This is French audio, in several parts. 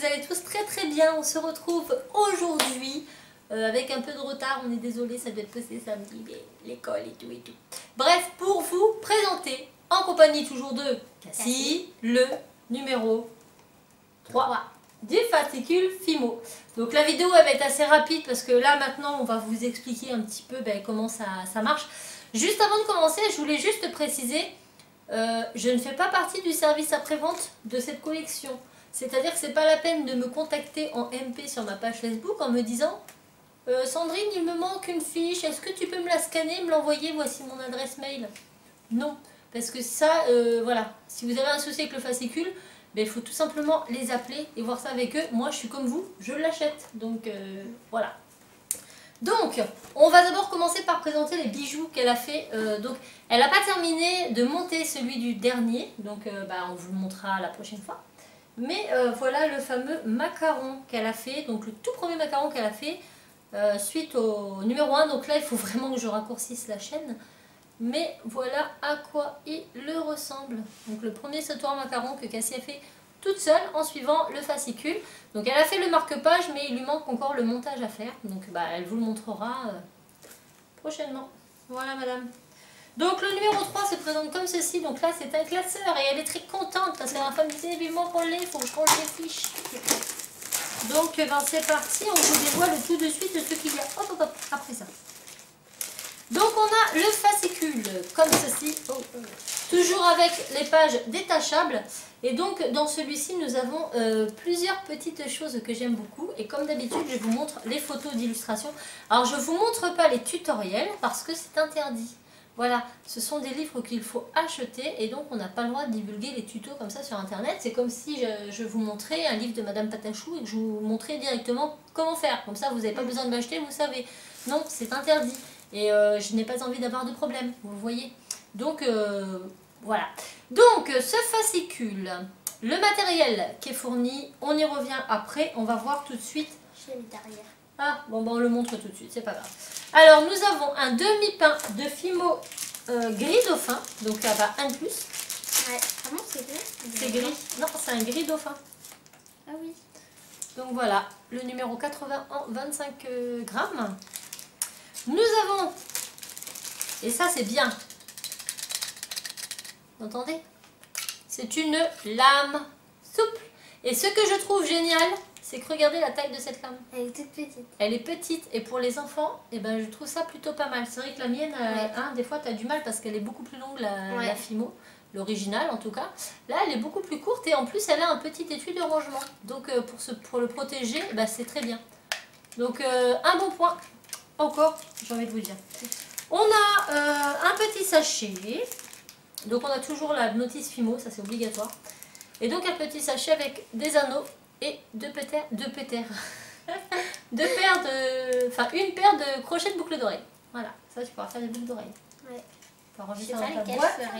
allez tous très très bien. On se retrouve aujourd'hui avec un peu de retard. On est désolé, ça doit être passé samedi, l'école et tout et tout. Bref, pour vous présenter, en compagnie toujours de Cassie, le numéro 3 du fascicule Fimo. Donc la vidéo elle va être assez rapide parce que là maintenant on va vous expliquer un petit peu comment ça marche. Juste avant de commencer, je voulais juste préciser, je ne fais pas partie du service après-vente de cette collection. C'est-à-dire que c'est pas la peine de me contacter en MP sur ma page Facebook en me disant Sandrine, il me manque une fiche, est-ce que tu peux me la scanner, me l'envoyer, voici mon adresse mail. Non, parce que ça, voilà, si vous avez un souci avec le fascicule, il faut tout simplement les appeler et voir ça avec eux. Moi, je suis comme vous, je l'achète. Donc, voilà. Donc, on va d'abord commencer par présenter les bijoux qu'elle a fait. Donc, elle n'a pas terminé de monter celui du dernier. Donc, on vous le montrera la prochaine fois. Mais voilà le fameux macaron qu'elle a fait. Donc, le tout premier macaron qu'elle a fait suite au numéro 1. Donc là, il faut vraiment que je raccourcisse la chaîne. Mais voilà à quoi il le ressemble. Donc le premier sautoir macaron que Cassie a fait toute seule en suivant le fascicule. Donc elle a fait le marque-page mais il lui manque encore le montage à faire. Donc elle vous le montrera prochainement. Voilà madame. Donc le numéro 3 se présente comme ceci. Donc là c'est un classeur et elle est très contente parce qu'elle a femme disait vivement pour le lait, il faut que je range les fiches. Donc c'est parti, on vous dévoile tout de suite ce qu'il y a après ça. Donc on a le fascicule comme ceci, toujours avec les pages détachables. Et donc dans celui-ci nous avons plusieurs petites choses que j'aime beaucoup. Et comme d'habitude je vous montre les photos d'illustration. Alors je ne vous montre pas les tutoriels parce que c'est interdit. Voilà, ce sont des livres qu'il faut acheter et donc on n'a pas le droit de divulguer les tutos comme ça sur internet. C'est comme si je vous montrais un livre de Madame Patachou et que je vous montrais directement comment faire. Comme ça vous n'avez pas besoin de l'acheter, vous savez. Non, c'est interdit. Et je n'ai pas envie d'avoir de problème, vous voyez. Donc voilà. Donc ce fascicule, le matériel qui est fourni, on y revient après. On va voir tout de suite. Je l'ai mis derrière. Ah, bon, on le montre tout de suite, c'est pas grave. Alors nous avons un demi-pain de Fimo gris dauphin, donc là bas un de plus. Ouais. Ah non, c'est gris. C'est gris. Non, c'est un gris dauphin. Ah oui. Donc voilà, le numéro 80 en 25 grammes. Nous avons, et ça c'est bien, vous entendez? C'est une lame souple. Et ce que je trouve génial, c'est que regardez la taille de cette lame. Elle est toute petite. Elle est petite et pour les enfants, je trouve ça plutôt pas mal. C'est vrai que la mienne, des fois tu as du mal parce qu'elle est beaucoup plus longue, la Fimo, l'originale en tout cas. Là elle est beaucoup plus courte et en plus elle a un petit étui de rangement. Donc pour le protéger, c'est très bien. Donc un bon point. Encore, j'ai envie de vous dire. On a un petit sachet. Donc on a toujours la notice Fimo, ça c'est obligatoire. Et donc un petit sachet avec des anneaux et une paire de crochets de boucles d'oreilles. Voilà, ça tu pourras faire des boucles d'oreilles. Ouais. Tu pourras ranger Je sais ça pas dans ta lesquelles boîte. je ferai.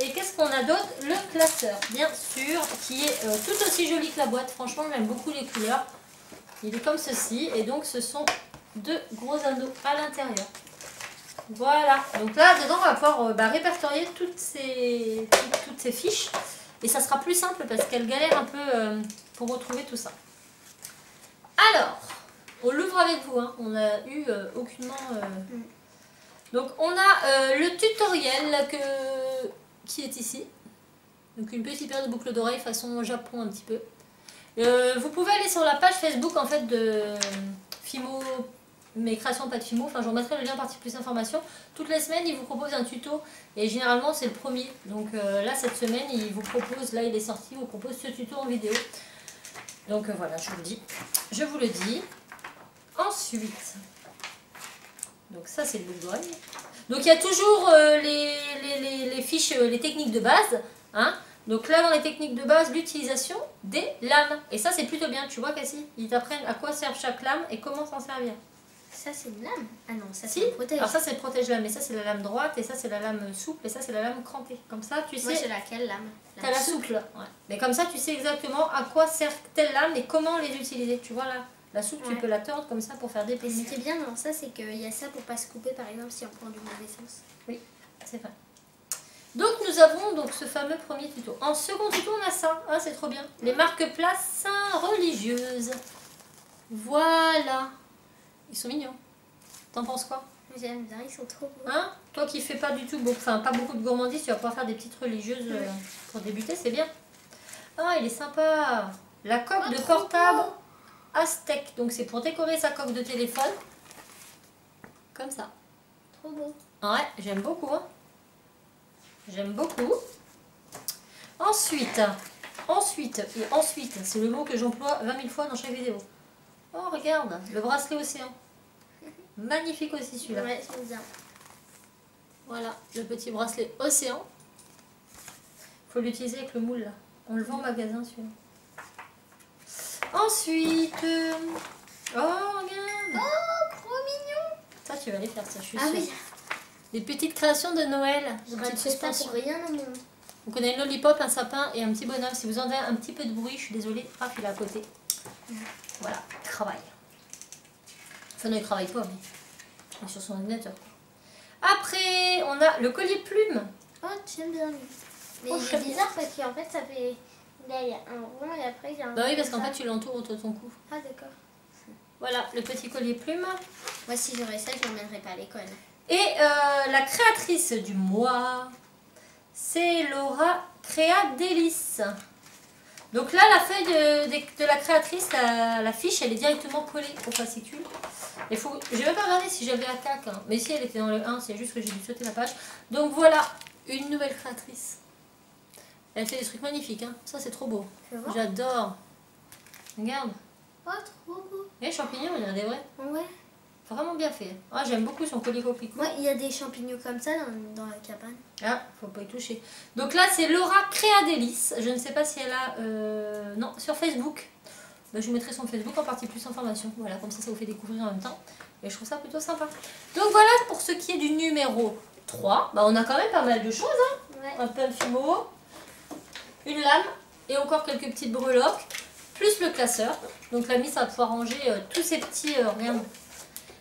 Et qu'est-ce qu'on a d'autre? Le classeur, bien sûr, qui est tout aussi joli que la boîte. Franchement, j'aime beaucoup les couleurs. Il est comme ceci. Et donc ce sont deux gros anneaux à l'intérieur. Voilà, donc là dedans on va pouvoir répertorier toutes ces fiches et ça sera plus simple parce qu'elle galère un peu pour retrouver tout ça. Alors, on l'ouvre avec vous, hein. On n'a eu aucunement... Donc on a le tutoriel qui est ici. Donc une petite paire de boucles d'oreilles façon Japon un petit peu. Vous pouvez aller sur la page Facebook en fait de Fimo, mes créations pas de Fimo, enfin je vous remettrai le lien partie plus information. Toutes les semaines il vous propose un tuto et généralement c'est le premier. Donc là cette semaine il vous propose, là il est sorti, il vous propose ce tuto en vidéo. Donc voilà, je vous le dis. Ensuite, donc ça c'est le boucle d'oreille. Donc il y a toujours les fiches, les techniques de base, hein. Donc là dans les techniques de base, l'utilisation des lames. Et ça c'est plutôt bien, tu vois Cassie, ils t'apprennent à quoi sert chaque lame et comment s'en servir. Ça c'est une lame. Ah non, ça Si, c'est une protège. alors ça c'est le protège-lame, et ça c'est la lame droite, et ça c'est la lame souple, et ça c'est la lame crantée. Comme ça tu sais... Moi j'ai laquelle lame? T'as la souple. Ouais. Mais comme ça tu sais exactement à quoi sert telle lame et comment les utiliser. Tu vois là, la souple tu peux la tordre comme ça pour faire des Et plis. ce qui est bien dans ça, c'est qu'il y a ça pour pas se couper par exemple si on prend du mauvais sens. Oui, c'est vrai. Donc nous avons donc ce fameux premier tuto. En second tuto, on a ça. Ah, c'est trop bien. Les marque-places religieuses. Voilà. Ils sont mignons. T'en penses quoi? J'aime bien, ils sont trop beaux. Hein? Toi qui fais pas du tout, enfin pas beaucoup de gourmandise, tu vas pouvoir faire des petites religieuses pour débuter, c'est bien. Ah, il est sympa. La coque de portable Aztec. Donc c'est pour décorer sa coque de téléphone. Comme ça. Trop beau. Ouais, j'aime beaucoup. Hein. J'aime beaucoup. Ensuite, c'est le mot que j'emploie 20 000 fois dans chaque vidéo. Oh, regarde, le bracelet océan. Magnifique aussi celui-là. Ouais, j'aime bien. Voilà, le petit bracelet océan. Faut l'utiliser avec le moule là. On le vend au magasin celui-là. Ensuite, oh regarde. Oh, trop mignon. Ça tu vas les faire, ça je suis Ah sûre. oui. Des petites créations de Noël. Je Des petites raterai ça suspensions. pour rien au monde. Donc on a une lollipop, un sapin et un petit bonhomme. Si vous entendez un petit peu de bruit, je suis désolée. Ah, il est à côté. Voilà, il travaille. Enfin non, il travaille pas, mais il est sur son ordinateur. Après, on a le collier plume. Oh, j'aime bien lui. Mais Oh, il est j'aime bizarre parce qu'en fait, ça fait... Là, il y a un rond et après, il y a un... Bah oui, parce qu'en comme fait, ça. tu l'entoures autour de ton cou. Ah, d'accord. Voilà, le petit collier plume. Moi, si j'aurais ça, je l'emmènerais pas à l'école. Et la créatrice du mois, c'est Laura Créa Délice. Donc là, la feuille de la créatrice, la fiche, elle est directement collée au fascicule. Je n'ai même pas regardé si j'avais la CAC, hein. Mais si elle était dans le 1, c'est juste que j'ai dû sauter la page. Donc voilà, une nouvelle créatrice. Elle fait des trucs magnifiques, hein. Ça c'est trop beau. Tu veux voir? J'adore. Regarde. Oh, trop beau. Les champignons, il y en a des vrais. Ouais. Vraiment bien fait. Ah, j'aime beaucoup son collier coquelicot. Ouais, il y a des champignons comme ça dans la cabane. Ah, faut pas y toucher. Donc là, c'est Laura Créa Délice. Je ne sais pas si elle a... non, sur Facebook. Bah, je vous mettrai son Facebook en partie plus information. Voilà, comme ça vous fait découvrir en même temps. Et je trouve ça plutôt sympa. Donc voilà pour ce qui est du numéro 3. Bah, on a quand même pas mal de choses. Hein. Ouais. Un peu de fimo, une lame et encore quelques petites breloques. Plus le classeur. Donc l'ami, ça va pouvoir ranger tous ces petits... regarde.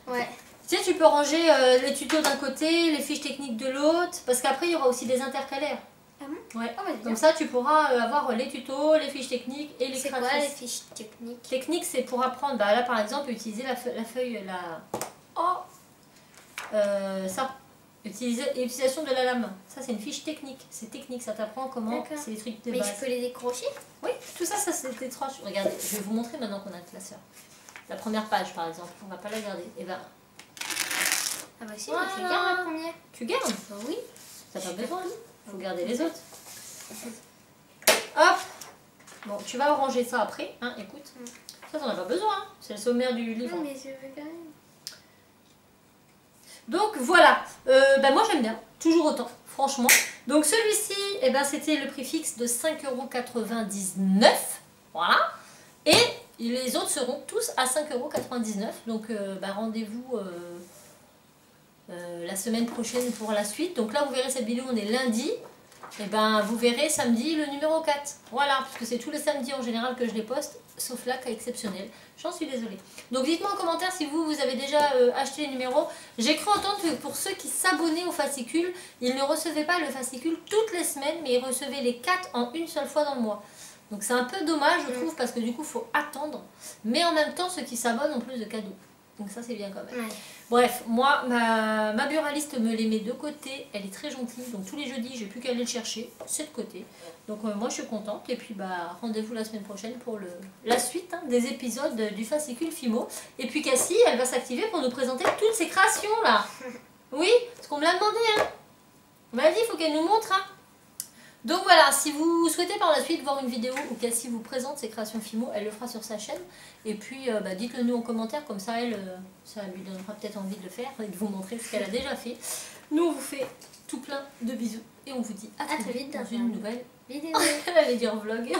Ouais. Tu sais, tu peux ranger les tutos d'un côté, les fiches techniques de l'autre, parce qu'après il y aura aussi des intercalaires. Ah bon? Ouais. Oh, bah, Comme ça, tu pourras avoir les tutos, les fiches techniques et les c'est quoi les créatrices. fiches techniques? Technique, c'est pour apprendre, bah, là par exemple, utiliser la feuille, ça. Utilisation de la lame. Ça, c'est une fiche technique. C'est technique, ça t'apprend comment. D'accord. C'est des trucs de Mais base. je peux les décrocher? Oui, tout ça, c'est des trois. Regardez, je vais vous montrer maintenant qu'on a le classeur. La première page, par exemple, on va pas la garder. Et ben, Ah bah si, Voilà. je garde la première. tu gardes. Bah oui. T'as pas besoin. Il faut garder les autres. Hop. Bon, tu vas ranger ça après. Hein, écoute. Ça, t'en as pas besoin. Hein. C'est le sommaire du livre. Non, mais je veux quand même. Donc voilà. Bah, moi, j'aime bien. Toujours autant. Franchement. Donc celui-ci, eh ben, c'était le prix fixe de 5,99 €. Voilà. Et les autres seront tous à 5,99 €. Donc bah, rendez-vous la semaine prochaine pour la suite. Donc là, vous verrez cette vidéo, on est lundi. Et ben vous verrez samedi le numéro 4. Voilà, parce que c'est tous les samedis en général que je les poste, sauf là, cas exceptionnel. J'en suis désolée. Donc dites-moi en commentaire si vous avez déjà acheté les numéros. J'ai cru entendre que pour ceux qui s'abonnaient au fascicule, ils ne recevaient pas le fascicule toutes les semaines, mais ils recevaient les 4 en une seule fois dans le mois. Donc c'est un peu dommage, je trouve, parce que du coup, il faut attendre. Mais en même temps, ceux qui s'abonnent ont plus de cadeaux. Donc ça, c'est bien quand même. Ouais. Bref, moi, ma buraliste me les met de côté. Elle est très gentille. Donc tous les jeudis, j'ai plus qu'à aller le chercher. C'est de côté. Donc moi, je suis contente. Et puis, bah, rendez-vous la semaine prochaine pour la suite des épisodes du fascicule Fimo. Et puis Cassie, elle va s'activer pour nous présenter toutes ses créations, là. Oui, parce qu'on me l'a demandé, hein. On m'a dit, il faut qu'elle nous montre, hein. Donc voilà, si vous souhaitez par la suite voir une vidéo où Cassie vous présente ses créations Fimo, elle le fera sur sa chaîne. Et puis bah, dites-le nous en commentaire, comme ça ça lui donnera peut-être envie de le faire et de vous montrer ce qu'elle a déjà fait. Nous on vous fait tout plein de bisous et on vous dit à très vite dans une nouvelle Vidéo. Elle allait dire vlog.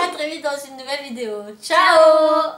À très vite dans une nouvelle vidéo. Ciao.